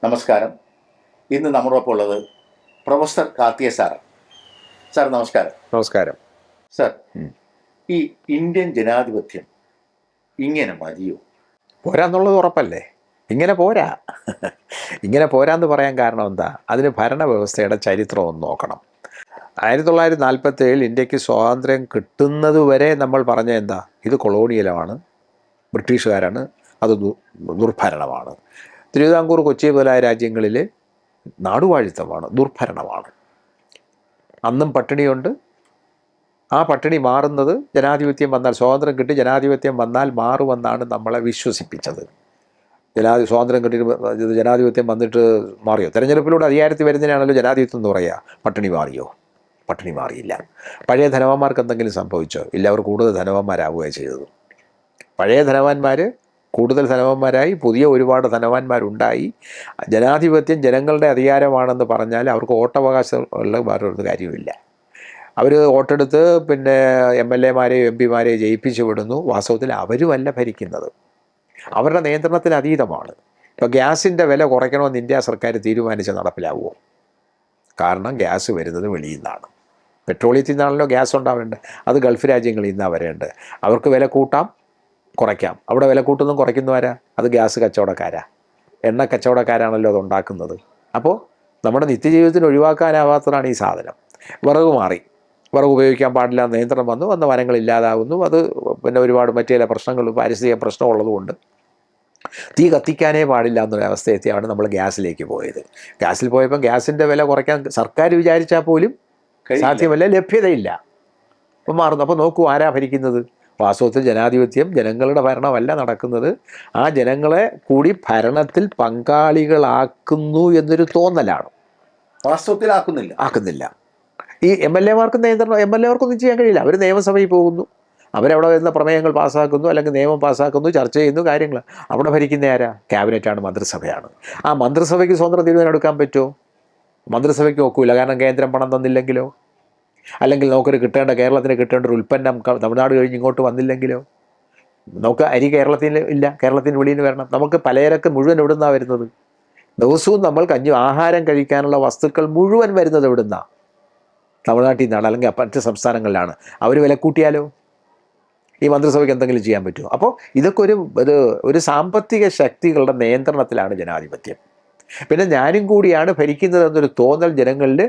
നമസ്കാരം. ഇന്ന് നമ്മോടൊപ്പം ഉള്ളത് പ്രൊഫസർ കാർത്തിയ സാറാണ്. സാർ നമസ്കാരം. നമസ്കാരം. സാർ, ഈ ഇന്ത്യൻ ജനാധിപത്യം ഇങ്ങനെ മതിയോ? പോരാന്നുള്ളത് ഉറപ്പല്ലേ? ഇങ്ങനെ പോരാ. ഇങ്ങനെ പോരാന്ന് പറയാൻ കാരണം എന്താ? അതിന് ഭരണവ്യവസ്ഥയുടെ ചരിത്രം ഒന്ന് നോക്കണം. 1947 ഇന്ത്യക്ക് സ്വാതന്ത്ര്യം കിട്ടുന്നതുവരെ നമ്മൾ പറഞ്ഞ എന്താ? ഇത് കൊളോണിയലാണ്, ബ്രിട്ടീഷുകാരാണ്, അത് ദുർഭരണമാണ്. തിരുവിതാംകൂർ, കൊച്ചി മുതലായ രാജ്യങ്ങളിൽ നാടുവാഴിത്തമാണ്, ദുർഭരണമാണ്. അന്നും പട്ടിണിയുണ്ട്. ആ പട്ടിണി മാറുന്നത് ജനാധിപത്യം വന്നാൽ, സ്വാതന്ത്ര്യം കിട്ടി ജനാധിപത്യം വന്നാൽ മാറുമെന്നാണ് നമ്മളെ വിശ്വസിപ്പിച്ചത്. സ്വാതന്ത്ര്യം കിട്ടി ജനാധിപത്യം വന്നിട്ട് മാറിയോ? തെരഞ്ഞെടുപ്പിലൂടെ അധികാരത്തിൽ വരുന്നതിനാണല്ലോ ജനാധിപത്യം എന്ന് പറയുക. പട്ടിണി മാറിയോ? പട്ടിണി മാറിയില്ല. പഴയ ധനവാന്മാർക്ക് എന്തെങ്കിലും സംഭവിച്ചോ? ഇല്ല, അവർ കൂടുതൽ ധനവാന്മാരാവുകയാണ് ചെയ്തത്. പഴയ ധനവാന്മാർ കൂടുതൽ ധനവാന്മാരായി, പുതിയ ഒരുപാട് ധനവാന്മാരുണ്ടായി. ജനാധിപത്യം ജനങ്ങളുടെ അധികാരമാണെന്ന് പറഞ്ഞാൽ അവർക്ക് വോട്ടവകാശം ഉള്ള വേറൊരു കാര്യമില്ല. അവർ വോട്ടെടുത്ത് പിന്നെ MLA-മാരെയോ MP-മാരെയോ ജയിപ്പിച്ചു വിടുന്നു. വാസ്തവത്തിൽ അവരുമല്ല ഭരിക്കുന്നത്, അവരുടെ നിയന്ത്രണത്തിന് അതീതമാണ്. ഇപ്പോൾ ഗ്യാസിൻ്റെ വില കുറയ്ക്കണമെന്ന് ഇന്ത്യ സർക്കാർ തീരുമാനിച്ച് നടപ്പിലാവുമോ? കാരണം ഗ്യാസ് വരുന്നത് വെളിയിൽ നിന്നാണ്. പെട്രോളിയത്തിൽ നിന്നാണല്ലോ ഗ്യാസ് ഉണ്ടാവേണ്ടത്. അത് ഗൾഫ് രാജ്യങ്ങളിൽ നിന്നാണ് വരേണ്ടത്. അവർക്ക് വില കൂട്ടാം, കുറയ്ക്കാം. അവിടെ വില കൂട്ടുന്നതും കുറയ്ക്കുന്നവരാ? അത് ഗ്യാസ് കച്ചവടക്കാരാ, എണ്ണ കച്ചവടക്കാരാണല്ലോ അത് ഉണ്ടാക്കുന്നത്. അപ്പോൾ നമ്മുടെ നിത്യജീവിതത്തിന് ഒഴിവാക്കാനാവാത്തതാണ് ഈ സാധനം. വിറക് മാറി, വിറക് ഉപയോഗിക്കാൻ പാടില്ല നിയന്ത്രണം വന്ന മരങ്ങൾ ഇല്ലാതാകുന്നു. അത് പിന്നെ ഒരുപാട് മറ്റു ചില പ്രശ്നങ്ങൾ, പാരിസ്ഥിതിക പ്രശ്നമുള്ളതുകൊണ്ട് തീ കത്തിക്കാനേ പാടില്ല എന്നൊരവസ്ഥയെത്തിയാണ് നമ്മൾ ഗ്യാസിലേക്ക് പോയത്. ഗ്യാസിൽ പോയപ്പോൾ ഗ്യാസിൻ്റെ വില കുറയ്ക്കാൻ സർക്കാർ വിചാരിച്ചാൽ പോലും സാധ്യമല്ല, ലഭ്യതയില്ല. അപ്പം മാറുന്നു. അപ്പോൾ നോക്കൂ, ആരാ ഭരിക്കുന്നത്? വാസ്തവത്തിൽ ജനാധിപത്യം ജനങ്ങളുടെ ഭരണമല്ല നടക്കുന്നത്. ആ ജനങ്ങളെ കൂടി ഭരണത്തിൽ പങ്കാളികളാക്കുന്നു എന്നൊരു തോന്നലാണ്. വാസ്തവത്തിൽ ആക്കുന്നില്ല. ഈ MLA-മാർക്ക് നിയന്ത്രണം, MLA-മാർക്കൊന്നും ചെയ്യാൻ കഴിയില്ല. അവർ നിയമസഭയിൽ പോകുന്നു, അവരവിടെ വരുന്ന പ്രമേയങ്ങൾ പാസ്സാക്കുന്നു, അല്ലെങ്കിൽ നിയമം പാസ്സാക്കുന്നു, ചർച്ച ചെയ്യുന്നു, കാര്യങ്ങൾ. അവിടെ ഭരിക്കുന്ന ആരാ? ക്യാബിനറ്റാണ്, മന്ത്രിസഭയാണ്. ആ മന്ത്രിസഭയ്ക്ക് സ്വതന്ത്ര തീരുമാനം എടുക്കാൻ പറ്റുമോ? മന്ത്രിസഭയ്ക്ക് നോക്കൂല. കാരണം കേന്ദ്രം പണം തന്നില്ലെങ്കിലോ, അല്ലെങ്കിൽ നമുക്കൊരു കേരളത്തിന് കിട്ടേണ്ട ഒരു ഉൽപ്പന്നം തമിഴ്നാട് കഴിഞ്ഞ് ഇങ്ങോട്ട് വന്നില്ലെങ്കിലോ. നമുക്ക് അരി കേരളത്തിൽ ഇല്ല, കേരളത്തിന് വെളിയിൽ നിന്ന് വരണം. നമുക്ക് പലചരക്ക് മുഴുവൻ എവിടുന്നാണ് വരുന്നത്? ദിവസവും നമ്മൾ ആഹാരം കഴിക്കാനുള്ള വസ്തുക്കൾ മുഴുവൻ വരുന്നത് എവിടുന്നാണ്? തമിഴ്നാട്ടിൽ നിന്നാണ്, അല്ലെങ്കിൽ മറ്റ് സംസ്ഥാനങ്ങളിലാണ്. അവർ വില കൂട്ടിയാലോ ഈ മന്ത്രിസഭയ്ക്ക് എന്തെങ്കിലും ചെയ്യാൻ പറ്റുമോ? അപ്പോൾ ഇതൊക്കെ ഒരു സാമ്പത്തിക ശക്തികളുടെ നിയന്ത്രണത്തിലാണ് ജനാധിപത്യം. പിന്നെ ഞാനും കൂടിയാണ് ഭരിക്കുന്നതെന്നൊരു തോന്നൽ ജനങ്ങളിൽ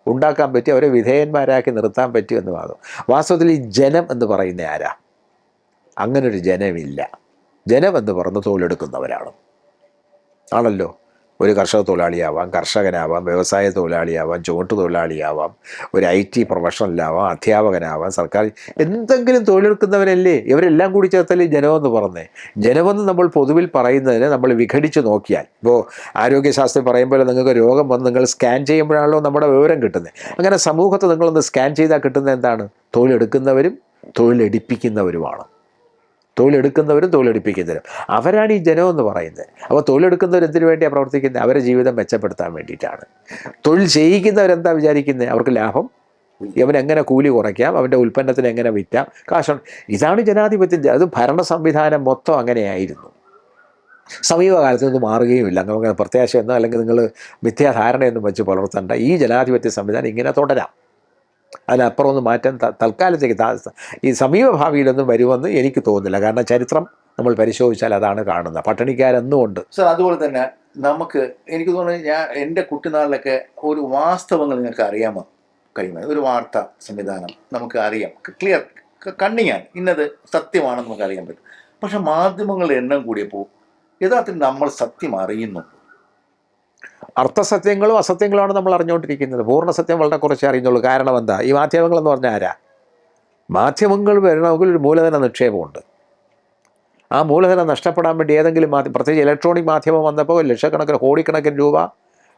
ഉണ്ടാക്കാൻ പറ്റി, അവരെ വിധേയന്മാരാക്കി നിർത്താൻ പറ്റുമെന്ന് വാദം. വാസ്തവത്തിൽ ഈ ജനം എന്ന് പറയുന്ന ആരാ? അങ്ങനൊരു ജനമില്ല. ജനം എന്ന് പറഞ്ഞ് തൊഴിലെടുക്കുന്നവരാണ് ആണല്ലോ. ഒരു കർഷക തൊഴിലാളിയാവാം, കർഷകനാവാം, വ്യവസായ തൊഴിലാളിയാവാം, ചുമട്ടു തൊഴിലാളിയാവാം, ഒരു IT പ്രൊഫഷണലാവാം, അധ്യാപകനാവാം, സർക്കാർ എന്തെങ്കിലും തൊഴിലെടുക്കുന്നവരല്ലേ? ഇവരെല്ലാം കൂടി ചേർത്തല്ലേ ജനമെന്ന് പറഞ്ഞേ. ജനമെന്ന് നമ്മൾ പൊതുവിൽ പറയുന്നതിന് നമ്മൾ വിഘടിച്ച് നോക്കിയാൽ, ഇപ്പോൾ ആരോഗ്യശാസ്ത്രം പറയുമ്പോൾ നിങ്ങൾക്ക് രോഗം വന്ന് നിങ്ങൾ സ്കാൻ ചെയ്യുമ്പോഴാണല്ലോ നമ്മുടെ വിവരം കിട്ടുന്നത്. അങ്ങനെ സമൂഹത്തെ നിങ്ങളൊന്ന് സ്കാൻ ചെയ്താൽ കിട്ടുന്നത് എന്താണ്? തൊഴിലെടുക്കുന്നവരും തൊഴിലെടുപ്പിക്കുന്നവരുമാണ്. തൊഴിലെടുക്കുന്നവരും തൊഴിലെടുപ്പിക്കുന്നവരും അവരാണ് ഈ ജനമെന്ന് പറയുന്നത്. അപ്പോൾ തൊഴിലെടുക്കുന്നവർ എന്തിനു വേണ്ടിയാണ് പ്രവർത്തിക്കുന്നത്? അവരുടെ ജീവിതം മെച്ചപ്പെടുത്താൻ വേണ്ടിയിട്ടാണ്. തൊഴിൽ ചെയ്യിക്കുന്നവരെന്താ വിചാരിക്കുന്നത്? അവർക്ക് ലാഭം, അവനെങ്ങനെ കൂലി കുറയ്ക്കാം, അവൻ്റെ ഉൽപ്പന്നത്തിന് എങ്ങനെ വിറ്റാം, കാശുണ്ട്. ഇതാണ് ജനാധിപത്യം. അത് ഭരണ സംവിധാനം മൊത്തം അങ്ങനെയായിരുന്നു. സമീപകാലത്ത് നിന്ന് മാറുകയുമില്ല. നമുക്ക് പ്രത്യാശയൊന്നും അല്ലെങ്കിൽ നിങ്ങൾ മിഥ്യാധാരണയൊന്നും വെച്ച് പുലർത്തേണ്ട. ഈ ജനാധിപത്യ സംവിധാനം ഇങ്ങനെ തുടരാം. അതിനപ്പുറം ഒന്ന് മാറ്റാൻ തൽക്കാലത്തേക്ക് ഈ സമീപ ഭാവിയിലൊന്നും വരുമെന്ന് എനിക്ക് തോന്നുന്നില്ല. കാരണം ചരിത്രം നമ്മൾ പരിശോധിച്ചാൽ അതാണ് കാണുന്നത്. പട്ടിണിക്കാരെന്നുമുണ്ട്. സാർ, അതുപോലെ തന്നെ എനിക്ക് തോന്നുന്നു, എൻ്റെ കുട്ടിനാളിലൊക്കെ ഒരു വാസ്തവങ്ങൾ നിങ്ങൾക്ക് അറിയാമോ കഴിയുന്നത്? ഒരു വാർത്താ സംവിധാനം നമുക്ക് അറിയാം, ക്ലിയർ കണ്ണിങ്ങാണ്, ഇന്നത് സത്യമാണെന്ന് നമുക്ക് അറിയാൻ പറ്റും. പക്ഷെ മാധ്യമങ്ങളുടെ എണ്ണം കൂടിയപ്പോൾ യഥാർത്ഥത്തിൽ നമ്മൾ സത്യം അറിയുന്നു. അർത്ഥസത്യങ്ങളും അസത്യങ്ങളുമാണ് നമ്മൾ അറിഞ്ഞുകൊണ്ടിരിക്കുന്നത്. പൂർണ്ണസത്യം വളരെ കുറച്ചേ അറിയുന്നുള്ളൂ. കാരണം എന്താ? ഈ മാധ്യമങ്ങളെന്ന് പറഞ്ഞാൽ ആരാ? മാധ്യമങ്ങൾ വരണമെങ്കിൽ ഒരു മൂലധന നിക്ഷേപമുണ്ട്. ആ മൂലധനം നഷ്ടപ്പെടാൻ വേണ്ടി ഏതെങ്കിലും പ്രത്യേകിച്ച് ഇലക്ട്രോണിക് മാധ്യമം വന്നപ്പോൾ ലക്ഷക്കണക്കിന് കോടിക്കണക്കിന് രൂപ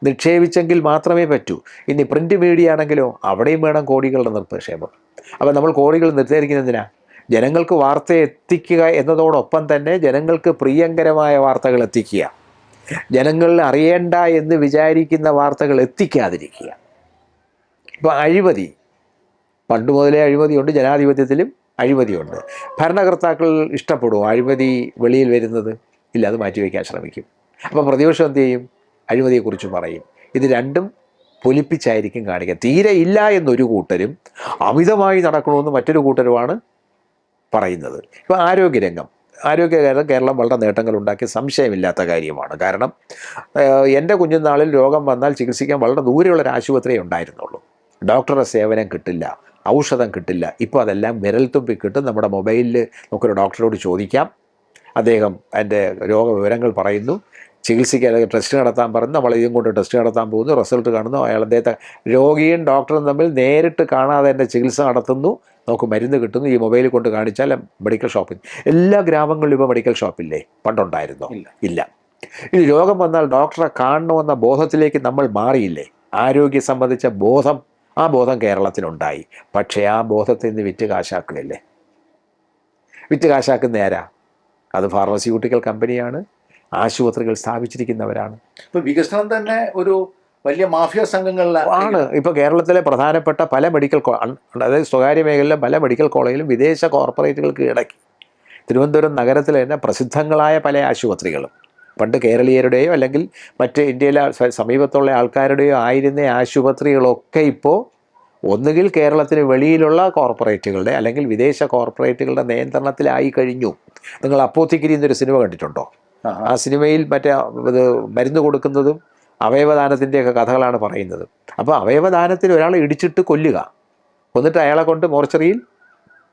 നിക്ഷേപിച്ചെങ്കിൽ മാത്രമേ പറ്റൂ. ഇനി പ്രിൻറ്റ് മീഡിയ ആണെങ്കിലോ അവിടെയും വേണം കോടികളുടെ നിക്ഷേപം. അപ്പോൾ നമ്മൾ കോടികൾ നിർത്തിയിരിക്കുന്നതിനാ? ജനങ്ങൾക്ക് വാർത്ത എത്തിക്കുക എന്നതോടൊപ്പം തന്നെ ജനങ്ങൾക്ക് പ്രിയങ്കരമായ വാർത്തകൾ എത്തിക്കുക, ജനങ്ങളിൽ അറിയേണ്ട എന്ന് വിചാരിക്കുന്ന വാർത്തകൾ എത്തിക്കാതിരിക്കുക. ഇപ്പോൾ അഴിമതി, പണ്ട് മുതലേ അഴിമതിയുണ്ട്, ജനാധിപത്യത്തിലും അഴിമതിയുണ്ട്. ഭരണകർത്താക്കൾ ഇഷ്ടപ്പെടുമോ അഴിമതി വെളിയിൽ വരുന്നത്? ഇല്ല, അത് മാറ്റിവെക്കാൻ ശ്രമിക്കും. അപ്പോൾ പ്രതിപക്ഷം എന്ത് ചെയ്യും? അഴിമതിയെക്കുറിച്ച് പറയും. ഇത് രണ്ടും പൊലിപ്പിച്ചായിരിക്കും കാണിക്കുക. തീരെ ഇല്ല എന്നൊരു കൂട്ടരും അമിതമായി നടക്കണമെന്ന് മറ്റൊരു കൂട്ടരുമാണ് പറയുന്നത്. ഇപ്പോൾ ആരോഗ്യരംഗം കേരളം വളരെ നേട്ടങ്ങൾ ഉണ്ടാക്കിയ സംശയമില്ലാത്ത കാര്യമാണ്. കാരണം എൻ്റെ കുഞ്ഞുനാളിൽ രോഗം വന്നാൽ ചികിത്സിക്കാൻ വളരെ ദൂരെയുള്ളൊരു ആശുപത്രിയേ ഉണ്ടായിരുന്നുള്ളൂ. ഡോക്ടറുടെ സേവനം കിട്ടില്ല, ഔഷധം കിട്ടില്ല. ഇപ്പോൾ അതെല്ലാം വിരൽത്തുമ്പിൽ കിട്ടും. നമ്മുടെ മൊബൈലിൽ നമുക്കൊരു ഡോക്ടറോട് ചോദിക്കാം, അദ്ദേഹം അതിൻ്റെ രോഗവിവരങ്ങൾ പറയുന്നു, ചികിത്സിക്കാൻ അല്ലെങ്കിൽ ടെസ്റ്റ് നടത്താൻ പറഞ്ഞു, നമ്മൾ ഇതും കൊണ്ട് ടെസ്റ്റ് നടത്താൻ പോകുന്നു, റിസൾട്ട് കാണുന്നു, അയാൾ അദ്ദേഹത്തെ രോഗിയും ഡോക്ടറും തമ്മിൽ നേരിട്ട് കാണാതെ തന്നെ ചികിത്സ നടത്തുന്നു, നമുക്ക് മരുന്ന് കിട്ടുന്നു. ഈ മൊബൈലിൽ കൊണ്ട് കാണിച്ചാൽ മെഡിക്കൽ ഷോപ്പിൽ എല്ലാ ഗ്രാമങ്ങളിലും ഇപ്പോൾ മെഡിക്കൽ ഷോപ്പില്ലേ? പണ്ടുണ്ടായിരുന്നോ? ഇല്ല. ഇനി രോഗം വന്നാൽ ഡോക്ടറെ കാണണമെന്ന ബോധത്തിലേക്ക് നമ്മൾ മാറിയില്ലേ? ആരോഗ്യം സംബന്ധിച്ച ബോധം, ആ ബോധം കേരളത്തിലുണ്ടായി. പക്ഷേ ആ ബോധത്തിൽ നിന്ന് വിറ്റ് കാശാക്കുകയല്ലേ? വിറ്റ് കാശാക്കുന്ന ആരാ? അത് ഫാർമസ്യൂട്ടിക്കൽ കമ്പനിയാണ്, ആശുപത്രികൾ സ്ഥാപിച്ചിരിക്കുന്നവരാണ്. ഇപ്പോൾ വികസനം തന്നെ ഒരു വലിയ മാഫിയ സംഘങ്ങളിലാണ്. ഇപ്പോൾ കേരളത്തിലെ പ്രധാനപ്പെട്ട പല മെഡിക്കൽ അതായത് സ്വകാര്യ മേഖലയിലെ പല മെഡിക്കൽ കോളേജിലും വിദേശ കോർപ്പറേറ്റുകൾ കീഴടക്കി. തിരുവനന്തപുരം നഗരത്തിലെ തന്നെ പ്രസിദ്ധങ്ങളായ പല ആശുപത്രികളും പണ്ട് കേരളീയരുടെയോ അല്ലെങ്കിൽ മറ്റ് ഇന്ത്യയിലെ സമീപത്തുള്ള ആൾക്കാരുടെയോ ആയിരുന്ന ആശുപത്രികളൊക്കെ ഇപ്പോൾ ഒന്നുകിൽ കേരളത്തിന് വെളിയിലുള്ള കോർപ്പറേറ്റുകളുടെ അല്ലെങ്കിൽ വിദേശ കോർപ്പറേറ്റുകളുടെ നിയന്ത്രണത്തിലായി കഴിഞ്ഞു. നിങ്ങൾ അപ്പോത്തിക്കിരി എന്നൊരു സിനിമ കണ്ടിട്ടുണ്ടോ? ആ സിനിമയിൽ മറ്റേ ഇത് മരുന്ന് കൊടുക്കുന്നതും അവയവദാനത്തിൻ്റെയൊക്കെ കഥകളാണ് പറയുന്നത്. അപ്പോൾ അവയവദാനത്തിന് ഒരാളെ ഇടിച്ചിട്ട് കൊല്ലുക, എന്നിട്ട് അയാളെ കൊണ്ട് മോർച്ചറിയിൽ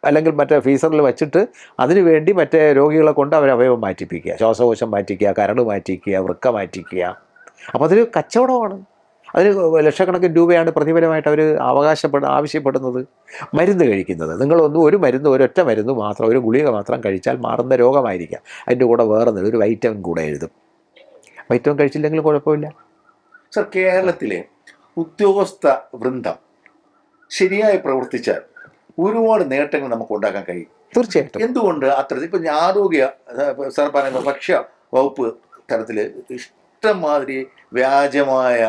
അല്ലെങ്കിൽ മറ്റേ ഫീസറിൽ വെച്ചിട്ട് അതിനു വേണ്ടി മറ്റേ രോഗികളെ കൊണ്ട് അവർ അവയവം മാറ്റിപ്പിക്കുക, ശ്വാസകോശം മാറ്റിക്കുക, കരൾ മാറ്റിക്കുക, വൃക്ക മാറ്റിക്കുക. അപ്പോൾ അതൊരു കച്ചവടമാണ്. അതിന് ലക്ഷക്കണക്കിന് രൂപയാണ് പ്രതിഫലമായിട്ട് അവർ ആവശ്യപ്പെടുന്നത്. മരുന്ന് കഴിക്കുന്നത്, നിങ്ങളൊന്നും ഒരു മരുന്ന്, ഒരൊറ്റ മരുന്ന് മാത്രം, ഒരു ഗുളിക മാത്രം കഴിച്ചാൽ മാറുന്ന രോഗമായിരിക്കാം. അതിൻ്റെ കൂടെ വേറെ ഒരു വൈറ്റമിൻ കൂടെ എഴുതും. വൈറ്റമിൻ കഴിച്ചില്ലെങ്കിലും കുഴപ്പമില്ല. സർ, കേരളത്തിലെ ഉദ്യോഗസ്ഥ വൃന്ദം ശരിയായി പ്രവർത്തിച്ചാൽ ഒരുപാട് നേട്ടങ്ങൾ നമുക്ക് ഉണ്ടാക്കാൻ കഴിയും. തീർച്ചയായിട്ടും. എന്തുകൊണ്ട് അത്തരത്തിൽ ഇപ്പം ആരോഗ്യ സാർ പറയുന്ന ഭക്ഷ്യ വകുപ്പ് തലത്തിൽ ഇഷ്ടംമാതിരി വ്യാജമായ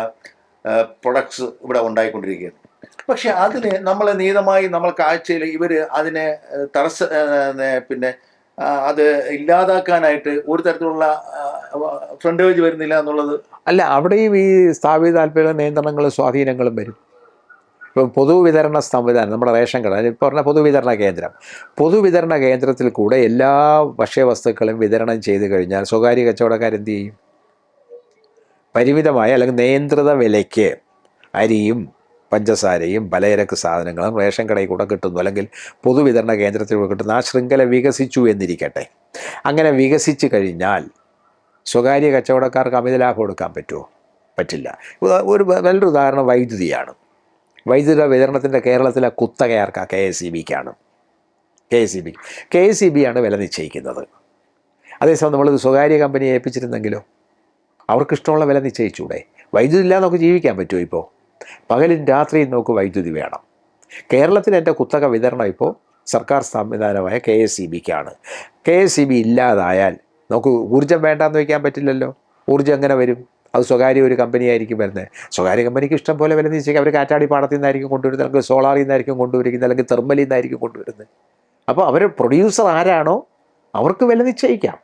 പ്രൊഡക്ട്സ് ഇവിടെ ഉണ്ടായിക്കൊണ്ടിരിക്കുകയാണ്. പക്ഷെ അതിന് നമ്മളെ നീതമായി നമ്മൾ കാഴ്ചയിൽ ഇവർ അതിനെ അത് ഇല്ലാതാക്കാനായിട്ട് ഒരു തരത്തിലുള്ള ഫ്രണ്ട് പേജ് വരുന്നില്ല എന്നുള്ളത് അല്ല. അവിടെയും ഈ സ്ഥാപിത താല്പര്യ നിയന്ത്രണങ്ങളും സ്വാധീനങ്ങളും വരും. ഇപ്പം പൊതുവിതരണ സംവിധാനം, നമ്മുടെ റേഷൻ കട, ഇപ്പോൾ പറഞ്ഞ പൊതുവിതരണ കേന്ദ്രത്തിൽ കൂടെ എല്ലാ ഭക്ഷ്യവസ്തുക്കളും വിതരണം ചെയ്ത് കഴിഞ്ഞാൽ സ്വകാര്യ കച്ചവടക്കാരെന്ത് ചെയ്യും? പരിമിതമായ അല്ലെങ്കിൽ നിയന്ത്രിത വിലയ്ക്ക് അരിയും പഞ്ചസാരയും പലചരക്ക് സാധനങ്ങളും റേഷൻ കടയിൽ കൂടെ കിട്ടുന്നു, അല്ലെങ്കിൽ പൊതുവിതരണ കേന്ദ്രത്തിൽ കൂടെ കിട്ടുന്നു. ആ ശൃംഖല വികസിച്ചു എന്നിരിക്കട്ടെ. അങ്ങനെ വികസിച്ച് കഴിഞ്ഞാൽ സ്വകാര്യ കച്ചവടക്കാർക്ക് അമിത ലാഭം എടുക്കാൻ പറ്റുമോ? പറ്റില്ല. ഒരു നല്ലൊരു ഉദാഹരണം വൈദ്യുതിയാണ്. വൈദ്യുത വിതരണത്തിൻ്റെ കേരളത്തിലെ കുത്തകയാർക്കാണ്? KSEBക്കാണ്. KSEB ആണ് വില നിശ്ചയിക്കുന്നത്. അതേസമയം നമ്മളിത് സ്വകാര്യ കമ്പനിയെ ഏൽപ്പിച്ചിരുന്നെങ്കിലോ അവർക്കിഷ്ടമുള്ള വില നിശ്ചയിച്ചൂടെ? വൈദ്യുതി ഇല്ലാതെ നമുക്ക് ജീവിക്കാൻ പറ്റുമോ? ഇപ്പോൾ പകലും രാത്രിയും നമുക്ക് വൈദ്യുതി വേണം. കേരളത്തിൽ എൻ്റെ കുത്തക വിതരണം ഇപ്പോൾ സർക്കാർ സംവിധാനമായ KSEBക്കാണ്. KSEB ഇല്ലാതായാൽ നമുക്ക് ഊർജ്ജം വേണ്ടാന്ന് വയ്ക്കാൻ പറ്റില്ലല്ലോ. ഊർജ്ജം എങ്ങനെ വരും? അത് സ്വകാര്യ ഒരു കമ്പനിയായിരിക്കും വരുന്നത്. സ്വകാര്യ കമ്പനിക്ക് ഇഷ്ടം പോലെ വില നിശ്ചയിക്കാം. അവർ കാറ്റാടി പാടത്തിൽ നിന്നായിരിക്കും കൊണ്ടുവരുന്നത്, അല്ലെങ്കിൽ സോളാറിൽ നിന്നായിരിക്കും കൊണ്ടുവരുന്നത്, അല്ലെങ്കിൽ തെർമലിൽ നിന്നായിരിക്കും കൊണ്ടുവരുന്നത്. അപ്പോൾ അവർ പ്രൊഡ്യൂസർ ആരാണോ അവർക്ക് വില നിശ്ചയിക്കാം.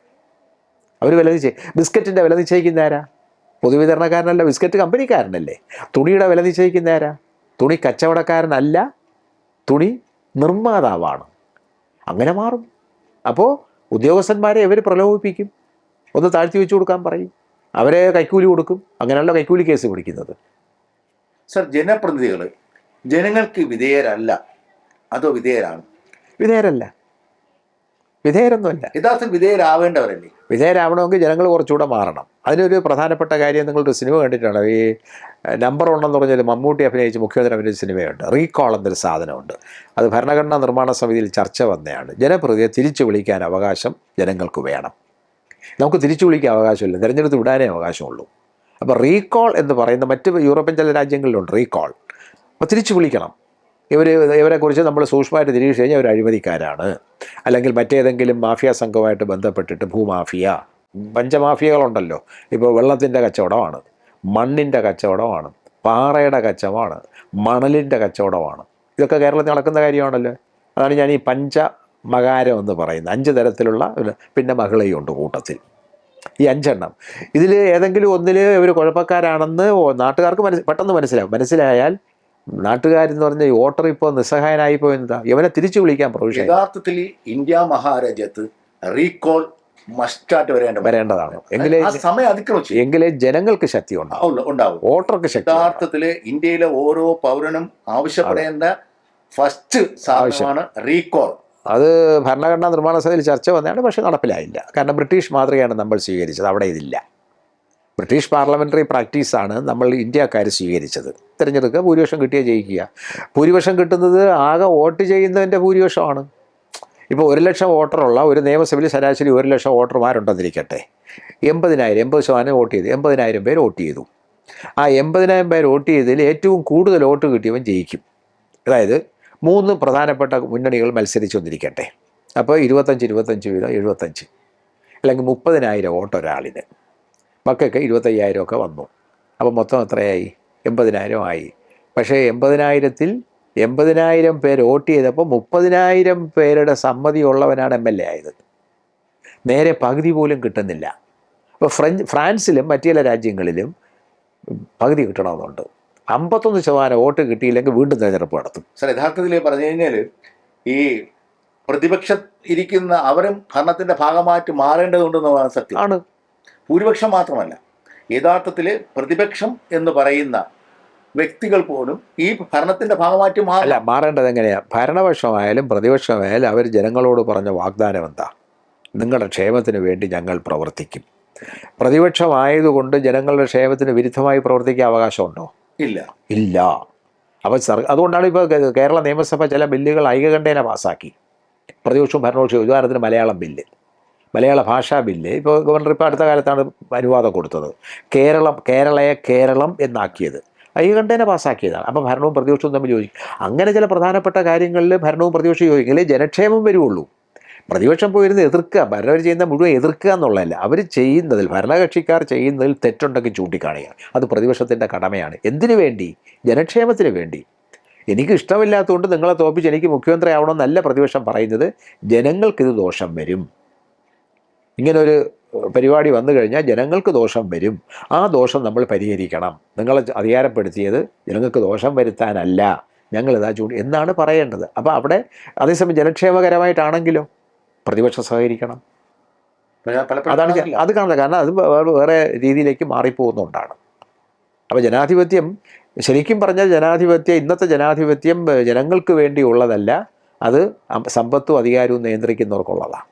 അവർ വില ബിസ്ക്കറ്റിൻ്റെ വില നിശ്ചയിക്കുന്ന ആരാ? പൊതുവിതരണക്കാരനല്ല, ബിസ്ക്കറ്റ് കമ്പനിക്കാരനല്ലേ. തുണിയുടെ വില നിശ്ചയിക്കുന്ന ആരാ? തുണി കച്ചവടക്കാരനല്ല, തുണി നിർമ്മാതാവാണ്. അങ്ങനെ മാറും. അപ്പോൾ ഉദ്യോഗസ്ഥന്മാരെ ഇവർ പ്രലോഭിപ്പിക്കും, ഒന്ന് താഴ്ത്തി വെച്ച് കൊടുക്കാൻ പറയും, അവരെ കൈക്കൂലി കൊടുക്കും. അങ്ങനെയല്ല കൈക്കൂലി കേസ് പിടിക്കുന്നത്. സർ, ജനപ്രതിനിധികൾ ജനങ്ങൾക്ക് വിധേയരല്ല, അതോ വിധേയരാണ്? വിധേയരൊന്നുമല്ല. യഥാർത്ഥത്തിൽ വിധേയരാവേണ്ടവരല്ലേ? വിധേയരാവണമെങ്കിൽ ജനങ്ങൾ കുറച്ചുകൂടെ മാറണം. അതിനൊരു പ്രധാനപ്പെട്ട കാര്യം, നിങ്ങളൊരു സിനിമ കണ്ടിട്ടുണ്ട്, ഈ നമ്പർ 1 എന്ന് പറഞ്ഞൊരു മമ്മൂട്ടി അഭിനയിച്ച് മുഖ്യമന്ത്രി അഭിനയിച്ച സിനിമയുണ്ട്. റീകോൾ എന്നൊരു സാധനമുണ്ട്. അത് ഭരണഘടനാ നിർമ്മാണ സമിതിയിൽ ചർച്ച വന്നതാണ്. ജനപ്രതിയെ തിരിച്ചു വിളിക്കാൻ അവകാശം ജനങ്ങൾക്ക് വേണം. നമുക്ക് തിരിച്ചു വിളിക്കാൻ അവകാശമില്ല, തിരഞ്ഞെടുത്ത് വിടാനേ അവകാശമുള്ളൂ. അപ്പോൾ റീകോൾ എന്ന് പറയുന്ന മറ്റ് യൂറോപ്യൻ ചില രാജ്യങ്ങളിലുണ്ട് റീകോൾ. അപ്പോൾ തിരിച്ചു വിളിക്കണം. ഇവരെക്കുറിച്ച് നമ്മൾ സൂക്ഷ്മമായിട്ട് നിരീക്ഷിച്ച് കഴിഞ്ഞാൽ അവർ അഴിമതിക്കാരാണ്, അല്ലെങ്കിൽ മറ്റേതെങ്കിലും മാഫിയ സംഘവുമായിട്ട് ബന്ധപ്പെട്ടിട്ട് ഭൂമാഫിയ, പഞ്ചമാഫിയകളുണ്ടല്ലോ. ഇപ്പോൾ വെള്ളത്തിൻ്റെ കച്ചവടമാണ്, മണ്ണിൻ്റെ കച്ചവടമാണ്, പാറയുടെ കച്ചവടമാണ്, മണലിൻ്റെ കച്ചവടമാണ്. ഇതൊക്കെ കേരളത്തിൽ നടക്കുന്ന കാര്യമാണല്ലോ. അതാണ് ഞാൻ ഈ പഞ്ചമകാരം എന്ന് പറയുന്നത്. 5 തരത്തിലുള്ള, പിന്നെ മഹിളയുണ്ട് കൂട്ടത്തിൽ. ഈ 5 എണ്ണം. ഇതിൽ ഏതെങ്കിലും ഒന്നിൽ ഇവർ കുഴപ്പക്കാരാണെന്ന് നാട്ടുകാർക്ക് പെട്ടെന്ന് മനസ്സിലായാൽ നാട്ടുകാരെന്ന് പറഞ്ഞ ഈ വോട്ടർ ഇപ്പോൾ നിസ്സഹായനായി പോയെന്താ, ഇവനെ തിരിച്ചു വിളിക്കാൻ പ്രൊവിഷൻ. യഥാർത്ഥത്തിൽ ഇന്ത്യ മഹാരാജ്യത്ത് റീകോൾ മസ്റ്റായിട്ട് വരേണ്ടതാണ്. എങ്കിലേ ജനങ്ങൾക്ക് ശക്തി ഉണ്ടാവും, വോട്ടർക്ക് ശക്തി. യഥാർത്ഥത്തില് ഇന്ത്യയിലെ ഓരോ പൗരനും ആവശ്യപ്പെടേണ്ട ഫസ്റ്റ് സാധനമാണ് റീകോൾ. അത് ഭരണഘടനാ നിർമ്മാണ സഭയിൽ ചർച്ച വന്നതാണ്, പക്ഷെ നടപ്പിലായില്ല. കാരണം ബ്രിട്ടീഷ് മാതൃകയാണ് നമ്മൾ സ്വീകരിച്ചത്, അവിടെ ഇതില്ല. ബ്രിട്ടീഷ് പാർലമെൻ്ററി പ്രാക്ടീസാണ് നമ്മൾ ഇന്ത്യക്കാർ സ്വീകരിച്ചത്. തിരഞ്ഞെടുക്കുക, ഭൂരിപക്ഷം കിട്ടിയേ ജയിക്കുക. ഭൂരിപക്ഷം കിട്ടുന്നത് ആകെ വോട്ട് ചെയ്യുന്നതിൻ്റെ ഭൂരിപക്ഷമാണ്. ഇപ്പോൾ 1 ലക്ഷം വോട്ടറുള്ള ഒരു നിയമസഭയിൽ ശരാശരി 1 ലക്ഷം വോട്ടർമാരുണ്ടെന്നിരിക്കട്ടെ. 80% വോട്ട് ചെയ്തു, 80,000 പേര് വോട്ട് ചെയ്തു. ആ 80,000 പേര് വോട്ട് ചെയ്തതിൽ ഏറ്റവും കൂടുതൽ വോട്ട് കിട്ടിയവൻ ജയിക്കും. അതായത് 3 പ്രധാനപ്പെട്ട മുന്നണികൾ മത്സരിച്ചുകൊണ്ടിരിക്കട്ടെ. അപ്പോൾ 25 വീതം 75, അല്ലെങ്കിൽ 30,000 വോട്ട് ഒരാളിന്. മക്കൾക്ക് 25,000 ഒക്കെ വന്നു. അപ്പോൾ മൊത്തം എത്രയായി? 80,000 ആയി. പക്ഷേ 80,000 പേര് വോട്ട് ചെയ്തപ്പോൾ 30,000 പേരുടെ സമ്മതിയുള്ളവനാണ് MLA ആയത്. നേരെ പകുതി പോലും കിട്ടുന്നില്ല. അപ്പോൾ ഫ്രാൻസിലും മറ്റു ചില രാജ്യങ്ങളിലും പകുതി കിട്ടണമെന്നുണ്ട്. 51% വോട്ട് കിട്ടിയില്ലെങ്കിൽ വീണ്ടും തെരഞ്ഞെടുപ്പ് നടത്തും. സാർ, യഥാർത്ഥത്തിൽ പറഞ്ഞു കഴിഞ്ഞാൽ ഈ പ്രതിപക്ഷം ഇരിക്കുന്ന അവരും ഭരണത്തിന്റെ ഭാഗമായിട്ട് മാറേണ്ടതുണ്ടെന്നുള്ളതാണ് സത്യം. ആണ്. ഭൂരിപക്ഷം മാത്രമല്ല, യഥാർത്ഥത്തിൽ പ്രതിപക്ഷം എന്ന് പറയുന്ന വ്യക്തികൾ പോലും ഈ ഭരണത്തിന്റെ ഭാഗമായിട്ട് മാറേണ്ടത് എങ്ങനെയാണ്? ഭരണപക്ഷമായാലും പ്രതിപക്ഷമായാലും അവർ ജനങ്ങളോട് പറഞ്ഞ വാഗ്ദാനം എന്താ? നിങ്ങളുടെ ക്ഷേമത്തിന് വേണ്ടി ഞങ്ങൾ പ്രവർത്തിക്കും. പ്രതിപക്ഷമായതുകൊണ്ട് ജനങ്ങളുടെ ക്ഷേമത്തിന് വിരുദ്ധമായി പ്രവർത്തിക്കാൻ അവകാശമുണ്ടോ? ഇല്ല. അപ്പോൾ അതുകൊണ്ടാണ് ഇപ്പോൾ കേരള നിയമസഭ ചില ബില്ലുകൾ ഐകകണ്ഠേന പാസ്സാക്കി. പ്രതിപക്ഷവും ഭരണപക്ഷവും. ഉദാഹരണത്തിന് മലയാളം ബില്ല്, മലയാള ഭാഷാ ബില്ല്. ഇപ്പോൾ ഗവർണർ ഇപ്പോൾ അടുത്ത കാലത്താണ് അനുവാദം കൊടുത്തത്. കേരളം എന്നാക്കിയത് ഐകകണ്ഠേന പാസ്സാക്കിയതാണ്. അപ്പോൾ ഭരണവും പ്രതിപക്ഷവും തമ്മിൽ യോജിക്കും. അങ്ങനെ ചില പ്രധാനപ്പെട്ട കാര്യങ്ങളിൽ ഭരണവും പ്രതിപക്ഷവും യോജിക്കില്ലേ ജനക്ഷേമം വരുള്ളൂ. പ്രതിപക്ഷം പോയിരുന്ന് എതിർക്കുക, ഭരണവർ ചെയ്യുന്ന മുഴുവൻ എതിർക്കുക എന്നുള്ളതല്ല. അവർ ചെയ്യുന്നതിൽ, ഭരണകക്ഷിക്കാർ ചെയ്യുന്നതിൽ തെറ്റുണ്ടെങ്കിൽ ചൂണ്ടിക്കാണുക. അത് പ്രതിപക്ഷത്തിൻ്റെ കടമയാണ്. എന്തിനു വേണ്ടി? ജനക്ഷേമത്തിന് വേണ്ടി. എനിക്ക് ഇഷ്ടമില്ലാത്തതുകൊണ്ട് നിങ്ങളെ തോപ്പിച്ച് എനിക്ക് മുഖ്യമന്ത്രി ആവണമെന്നല്ല പ്രതിപക്ഷം പറയുന്നത്. ജനങ്ങൾക്കിത് ദോഷം വരും. ഇങ്ങനൊരു പരിപാടി വന്നു കഴിഞ്ഞാൽ ജനങ്ങൾക്ക് ദോഷം വരും. ആ ദോഷം നമ്മൾ പരിഹരിക്കണം. നിങ്ങളെ അധികാരപ്പെടുത്തിയത് ജനങ്ങൾക്ക് ദോഷം വരുത്താനല്ല, ഞങ്ങളിതാ എന്നാണ് പറയേണ്ടത്. അപ്പോൾ അവിടെ അതേസമയം ജനക്ഷേമകരമായിട്ടാണെങ്കിലോ പ്രതിപക്ഷം സഹകരിക്കണം. അതാണ് അത് കാണുന്നത്. കാരണം അത് വേറെ രീതിയിലേക്ക് മാറിപ്പോകുന്നതുകൊണ്ടാണ്. അപ്പോൾ ജനാധിപത്യം, ശരിക്കും പറഞ്ഞാൽ ഇന്നത്തെ ജനാധിപത്യം ജനങ്ങൾക്ക് വേണ്ടിയുള്ളതല്ല, അത് സമ്പത്തും അധികാരവും നിയന്ത്രിക്കുന്നവർക്കുള്ളതാണ്.